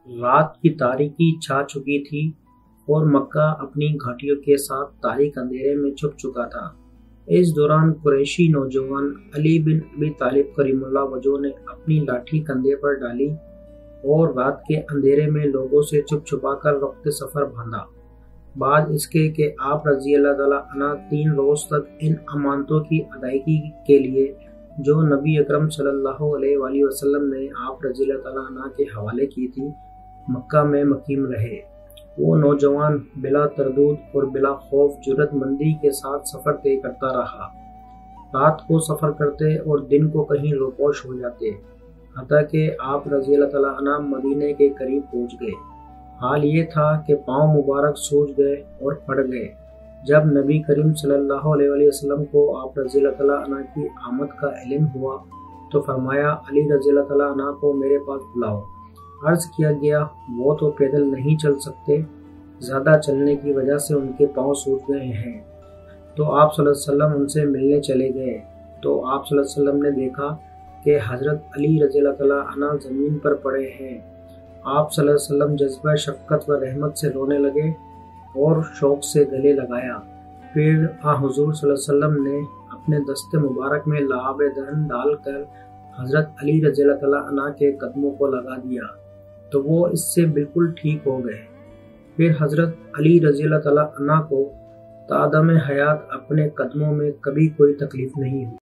رات کی تاریکی چھا چکی تھی اور مکہ اپنی گھاٹیوں کے ساتھ تاریک اندھیرے میں چھپ چکا تھا۔ اس دوران قریشی نوجوان علی بن ابی طالب کریم اللہ وجہہ نے اپنی لاٹھی کندھے پر ڈالی اور رات کے اندھیرے میں لوگوں سے چھپ چھپا کر رخت سفر باندھا۔ بعد اس کے کہ آپ رضی اللہ تعالیٰ عنہ 3 روز تک ان امانتوں کی ادائیگی کے لیے جو نبی اکرم صلی اللہ علیہ وآلہ وسلم نے آپ رضی اللہ تعالیٰ عنہ کے حوالے کی تھی، مکہ میں مقیم رہے۔ وہ نوجوان بلا تردد اور بلا خوف جرأت مندی کے ساتھ سفر طے کرتا رہا۔ رات کو سفر کرتے اور دن کو کہیں روپوش ہو جاتے، حتیٰ کہ آپ رضی اللہ تعالیٰ عنہ مدینے کے قریب پہنچ گئے۔ حال یہ تھا کہ پاؤں مبارک سوج گئے اور پڑ گئے۔ جب نبی کریم صلی اللہ علیہ وآلہ وسلم کو آپ رضی اللہ تعالیٰ عنہ کی آمد کا علم ہوا تو فرمایا علی رضی اللہ تعالیٰ عنہ کو میرے پاس بلاؤ۔ عرض کیا گیا وہ تو پیدل نہیں چل سکتے، زیادہ چلنے کی وجہ سے ان کے پاؤں سوج گئے ہیں۔ تو آپ صلی اللہ علیہ وسلم ان سے ملنے چلے گئے تو آپ صلی اللہ علیہ وسلم نے دیکھا کہ حضرت علی رضی اللہ تعالیٰ عنہ زمین پر پڑے ہیں۔ آپ صلی اللہ علیہ وسلم جذبہ شفقت و رحمت سے رونے لگے اور شوق سے گلے لگایا۔ پھر حضور صلی اللہ علیہ وسلم نے اپنے دست مبارک میں لعاب دہن ڈال کر حضرت علی رضی اللہ تعالیٰ عنہ کے قدموں کو لگا دیا تو وہ اس سے بالکل ٹھیک ہو گئے۔ پھر حضرت علی رضی اللہ تعالیٰ عنہ کو تا دم حیات اپنے قدموں میں کبھی کوئی تکلیف نہیں ہوئی۔